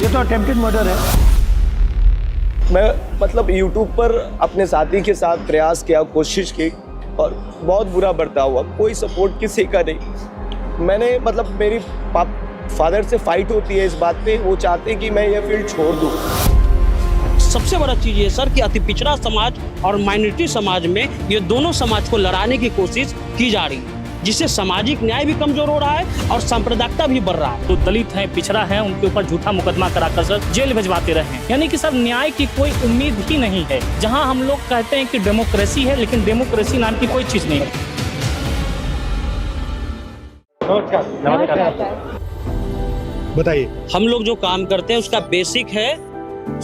ये तो attempted murder है। मैं मतलब YouTube पर अपने साथी के साथ प्रयास किया, कोशिश की और बहुत बुरा बर्ताव हुआ। कोई सपोर्ट किसी का नहीं। मैंने मतलब मेरी फादर से फाइट होती है इस बात पे, वो चाहते हैं कि मैं ये फील्ड छोड़ दूँ। सबसे बड़ा चीज ये सर कि अति पिछड़ा समाज और माइनॉरिटी समाज में ये दोनों समाज को लड़ाने की कोशिश की जा रही है, जिससे सामाजिक न्याय भी कमजोर हो रहा है और सांप्रदायिकता भी बढ़ रहा है। तो दलित है, पिछड़ा है, उनके ऊपर झूठा मुकदमा कराकर सर जेल भिजवाते रहे हैं। यानी कि सर न्याय की कोई उम्मीद ही नहीं है। जहां हम लोग कहते हैं कि डेमोक्रेसी है, लेकिन डेमोक्रेसी नाम की कोई चीज नहीं है। बताइए। हम लोग जो काम करते हैं उसका बेसिक है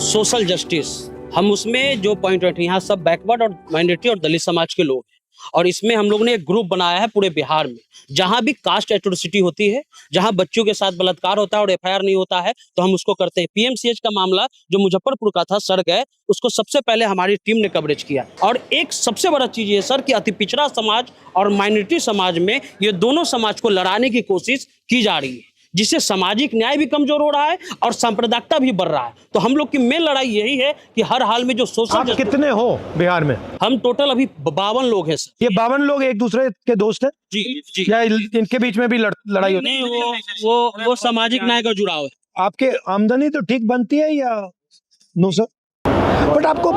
सोशल जस्टिस। हम उसमें जो पॉइंट रखते हैं, यहाँ सब बैकवर्ड और माइनॉरिटी और दलित समाज के लोग हैं, और इसमें हम लोग ने एक ग्रुप बनाया है पूरे बिहार में। जहां भी कास्ट एट्रोसिटी होती है, जहां बच्चों के साथ बलात्कार होता है और एफआईआर नहीं होता है, तो हम उसको करते हैं। पीएमसीएच का मामला जो मुजफ्फरपुर का था, सड़ गए, उसको सबसे पहले हमारी टीम ने कवरेज किया। और एक सबसे बड़ा चीज ये सर कि अति पिछड़ा समाज और माइनॉरिटी समाज में ये दोनों समाज को लड़ाने की कोशिश की जा रही है, जिससे सामाजिक न्याय भी कमजोर हो रहा है और सांप्रदायिकता भी बढ़ रहा है। तो हम लोग की मेन लड़ाई यही है कि हर हाल में जो सोशल आप कितने हो बिहार में? हम टोटल अभी 52 लोग हैं सर। ये 52 लोग एक दूसरे के दोस्त हैं जी जी। या इनके बीच में भी लड़ाई होती है? नहीं, वो सामाजिक न्याय का जुड़ाव है। आपके आमदनी तो ठीक बनती है या नो सर? बट आपको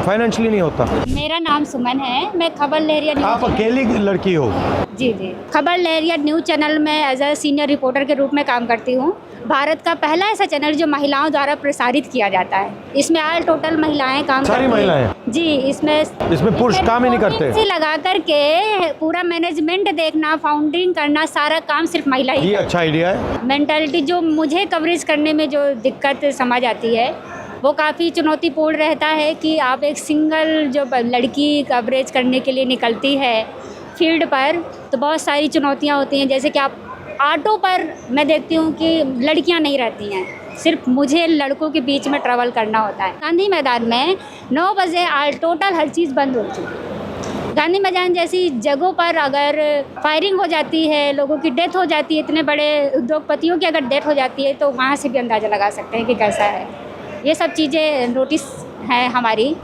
फाइनेंशियली नहीं होता। मेरा नाम सुमन है, मैं खबर लहरिया न्यूज़ आप अकेली लड़की हो? जी जी, खबर लहरिया न्यूज़ चैनल में एज ए सीनियर रिपोर्टर के रूप में काम करती हूँ। भारत का पहला ऐसा चैनल जो महिलाओं द्वारा प्रसारित किया जाता है। इसमें ऑल टोटल महिलाएं काम करती हैं। सारी महिलाएं? जी, इसमें पुरुष काम ही नहीं करते? से लगा करके पूरा मैनेजमेंट देखना, फाउंडिंग करना, सारा काम सिर्फ महिला ही। ये अच्छा आइडिया है। मेंटालिटी जो मुझे कवरेज करने में जो दिक्कत समझ आती है, वो काफ़ी चुनौतीपूर्ण रहता है कि आप एक सिंगल जो लड़की कवरेज करने के लिए निकलती है फील्ड पर, तो बहुत सारी चुनौतियाँ होती हैं। जैसे कि आप ऑटो पर मैं देखती हूँ कि लड़कियाँ नहीं रहती हैं, सिर्फ मुझे लड़कों के बीच में ट्रैवल करना होता है। गांधी मैदान में 9 बजे टोटल हर चीज़ बंद होती है। गांधी मैदान जैसी जगहों पर अगर फायरिंग हो जाती है, लोगों की डेथ हो जाती है, इतने बड़े उद्योगपतियों की अगर डेथ हो जाती है, तो वहाँ से भी अंदाज़ा लगा सकते हैं कि कैसा है। ये सब चीज़ें नोटिस है हमारी।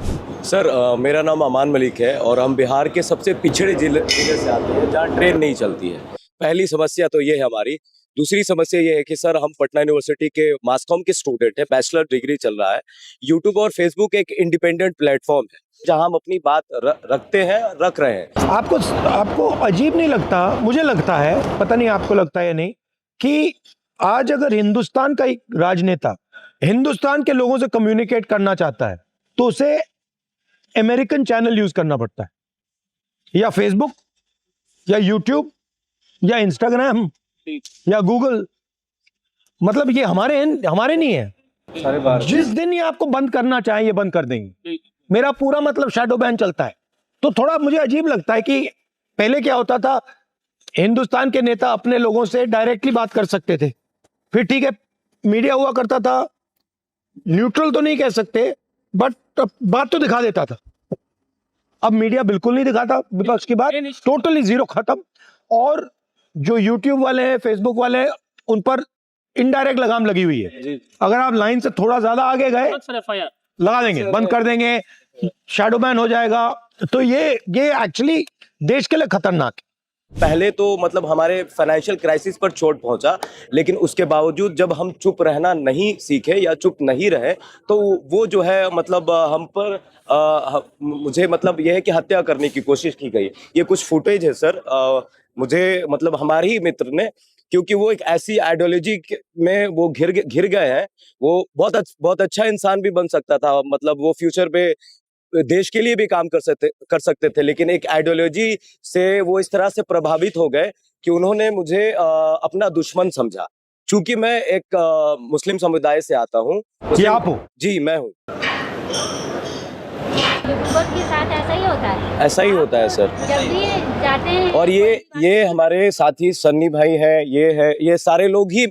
सर मेरा नाम अमान मलिक है और हम बिहार के सबसे पिछड़े जिले से आते हैं जहाँ ट्रेन नहीं चलती है। पहली समस्या तो ये है हमारी। दूसरी समस्या ये है कि सर हम पटना यूनिवर्सिटी के मास कॉम के स्टूडेंट हैं, बैचलर डिग्री चल रहा है। यूट्यूब और फेसबुक एक इंडिपेंडेंट प्लेटफॉर्म है जहां हम अपनी बात रखते हैं, रख रहे हैं। आपको अजीब नहीं लगता? मुझे लगता है, पता नहीं आपको लगता है या नहीं, कि आज अगर हिंदुस्तान का एक राजनेता हिंदुस्तान के लोगों से कम्युनिकेट करना चाहता है तो उसे अमेरिकन चैनल यूज करना पड़ता है, या फेसबुक या यूट्यूब या इंस्टाग्राम या गूगल। मतलब ये हमारे नहीं है। जिस दिन ये आपको बंद करना चाहे ये बंद कर देंगे। मेरा पूरा मतलब शैडो बैन चलता है। तो थोड़ा मुझे अजीब लगता है कि पहले क्या होता था, हिंदुस्तान के नेता अपने लोगों से डायरेक्टली बात कर सकते थे, फिर ठीक है मीडिया हुआ करता था, न्यूट्रल तो नहीं कह सकते बट बात तो दिखा देता था। अब मीडिया बिल्कुल नहीं दिखाता, विपक्ष की बात टोटली जीरो, खत्म। और जो यूट्यूब वाले हैं, फेसबुक वाले हैं, उन पर इनडायरेक्ट लगाम लगी हुई है। अगर आप लाइन से थोड़ा ज्यादा आगे गए लगा देंगे, बंद कर देंगे, शैडो बैन हो जाएगा। तो ये एक्चुअली देश के लिए खतरनाक है। पहले तो मतलब हमारे फाइनेंशियल क्राइसिस पर चोट पहुंचा, लेकिन उसके बावजूद जब हम चुप रहना नहीं सीखे या चुप नहीं रहे, तो वो जो है मतलब हम पर मुझे मतलब यह है कि हत्या करने की कोशिश की गई। ये कुछ फुटेज है सर, मुझे मतलब हमारे ही मित्र ने, क्योंकि वो एक ऐसी आइडियोलॉजी में वो घिर गए हैं। वो बहुत अच्छा इंसान भी बन सकता था, मतलब वो फ्यूचर पे देश के लिए भी काम कर सकते थे, लेकिन एक आइडियोलॉजी से वो इस तरह से प्रभावित हो गए कि उन्होंने मुझे अपना दुश्मन समझा। चूंकि मैं एक मुस्लिम समुदाय से आता हूँ। ये आप हो? जी मैं हूँ। यूट्यूबर के साथ ऐसा ही होता है? ऐसा ही होता है सर, जब भी जाते हैं। और ये हमारे साथी सन्नी भाई हैं, ये सारे लोग ही।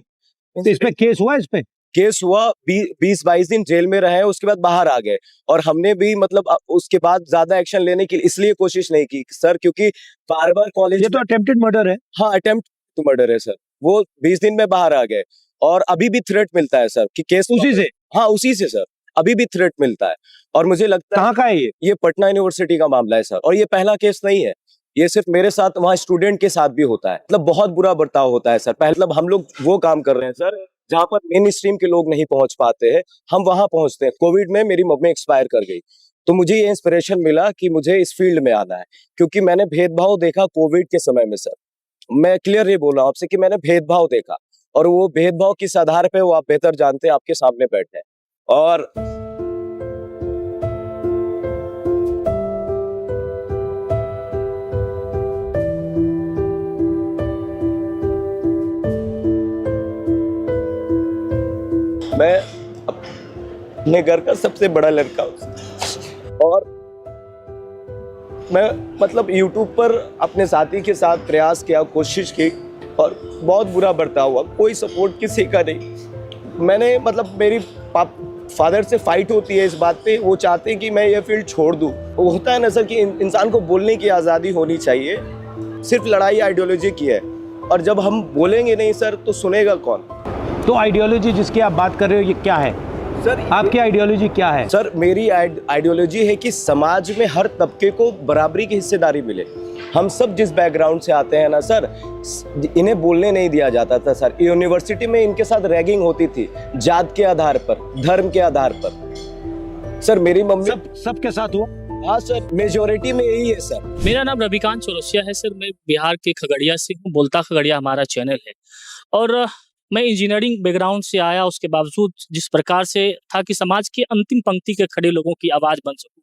इस पे केस हुआ? इस पे केस हुआ, 20-22 दिन जेल में रहे, उसके बाद बाहर आ गए। और हमने भी मतलब उसके बाद ज्यादा एक्शन लेने की इसलिए कोशिश नहीं की सर, क्योंकि बार बार कॉलेज। ये तो अटेम्प्टेड मर्डर है। हाँ, अटेम्प्ट टू मर्डर है सर। वो 20 दिन में बाहर आ गए और अभी भी थ्रेट मिलता है सर कि केस उसी से? हाँ उसी से सर, अभी भी थ्रेट मिलता है। और मुझे लगता है कहाँ का है ये? पटना यूनिवर्सिटी का मामला है सर, और ये पहला केस नहीं है, ये सिर्फ मेरे साथ, वहाँ स्टूडेंट के साथ भी होता है। मतलब बहुत बुरा बर्ताव होता है सर। पहले मतलब हम लोग वो काम कर रहे हैं सर जहाँ पर मेन स्ट्रीम के लोग नहीं पहुंच पाते हैं, हम वहां पहुंचते हैं। कोविड में मेरी मम्मी एक्सपायर कर गई, तो मुझे ये इंस्पिरेशन मिला कि मुझे इस फील्ड में आना है, क्योंकि मैंने भेदभाव देखा कोविड के समय में सर। मैं क्लियर ये बोल रहा हूँ आपसे कि मैंने भेदभाव देखा, और वो भेदभाव किस आधार पे वो आप बेहतर जानते हैं, आपके सामने बैठे हैं। और मैं अपने घर का सबसे बड़ा लड़का हूँ, और मैं मतलब YouTube पर अपने साथी के साथ प्रयास किया, कोशिश की, और बहुत बुरा बर्ताव हुआ। कोई सपोर्ट किसी का नहीं। मैंने मतलब मेरी फादर से फाइट होती है इस बात पे, वो चाहते हैं कि मैं ये फील्ड छोड़ दूँ। वो होता है ना सर कि इंसान को बोलने की आज़ादी होनी चाहिए। सिर्फ लड़ाई आइडियोलॉजी की है, और जब हम बोलेंगे नहीं सर तो सुनेगा कौन? तो आइडियोलॉजी जिसकी आप बात कर रहे हो ये क्या है सर? आपकी आइडियोलॉजी क्या है? सर मेरी आइडियोलॉजी है कि समाज में हर तबके को बराबरी की हिस्सेदारी मिले। हम सब जिस बैकग्राउंड से आते हैं ना सर, इन्हें बोलने नहीं दिया जाता था सर। यूनिवर्सिटी में इनके साथ रैगिंग होती थी, जात के आधार पर, धर्म के आधार पर। सर मेरी मम्मी सबके साथ हुआ? हाँ सर, मेजोरिटी में यही है सर। मेरा नाम रविकांत चौरसिया है सर, मैं बिहार के खगड़िया से हूँ। बोलता खगड़िया हमारा चैनल है, और मैं इंजीनियरिंग बैकग्राउंड से आया, उसके बावजूद जिस प्रकार से था कि समाज के अंतिम पंक्ति के खड़े लोगों की आवाज बन सकूं।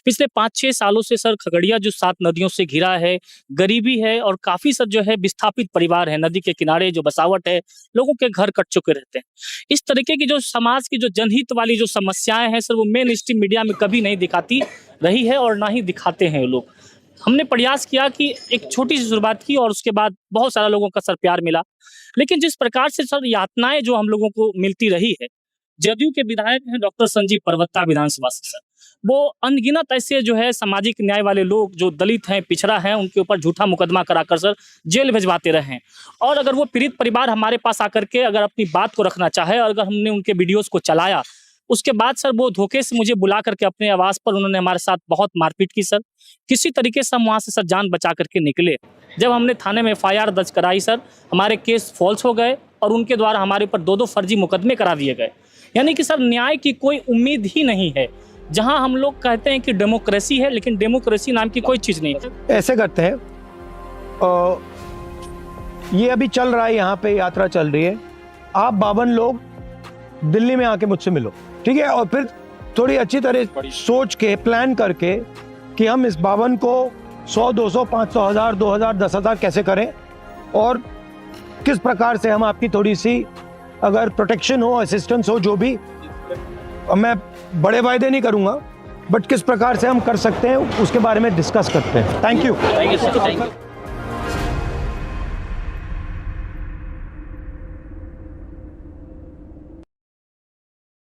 पिछले 5-6 सालों से सर खगड़िया जो 7 नदियों से घिरा है, गरीबी है, और काफी सर जो है विस्थापित परिवार है, नदी के किनारे जो बसावट है, लोगों के घर कट चुके रहते हैं। इस तरीके की जो समाज की जो जनहित वाली जो समस्याएं हैं सर, वो मेन स्ट्रीम मीडिया में कभी नहीं दिखाती रही है, और ना ही दिखाते हैं लोग। हमने प्रयास किया कि एक छोटी सी शुरुआत की, और उसके बाद बहुत सारा लोगों का सर प्यार मिला। लेकिन जिस प्रकार से सर यातनाएं जो हम लोगों को मिलती रही है, जदयू के विधायक हैं डॉक्टर संजीव परवत्ता विधानसभा से सर, वो अनगिनत ऐसे जो है सामाजिक न्याय वाले लोग जो दलित हैं, पिछड़ा हैं, उनके ऊपर झूठा मुकदमा कराकर सर जेल भिजवाते रहे हैं। और अगर वो पीड़ित परिवार हमारे पास आकर के अगर अपनी बात को रखना चाहे, और अगर हमने उनके वीडियोस को चलाया, उसके बाद सर वो धोखे से मुझे बुला करके अपने आवास पर उन्होंने हमारे साथ बहुत मारपीट की सर। किसी तरीके से हम वहाँ से सर जान बचा करके निकले। जब हमने थाने में FIR दर्ज कराई सर, हमारे केस फॉल्स हो गए, और उनके द्वारा हमारे ऊपर 2-2 फर्जी मुकदमे करा दिए गए। यानी कि सर न्याय की कोई उम्मीद ही नहीं है। जहां हम लोग कहते हैं कि डेमोक्रेसी है, लेकिन डेमोक्रेसी नाम की कोई चीज़ नहीं है। ऐसे करते हैं, ये अभी चल रहा है, यहाँ पे यात्रा चल रही है। आप 52 लोग दिल्ली में आके मुझसे मिलो, ठीक है? और फिर थोड़ी अच्छी तरह सोच के प्लान करके कि हम इस 52 को 100, 200, 500, 1000, 2000, 10,000 कैसे करें, और किस प्रकार से हम आपकी थोड़ी सी अगर प्रोटेक्शन हो, असिस्टेंस हो, जो भी, मैं बड़े वायदे नहीं करूंगा, बट किस प्रकार से हम कर सकते हैं उसके बारे में डिस्कस करते हैं। Thank you.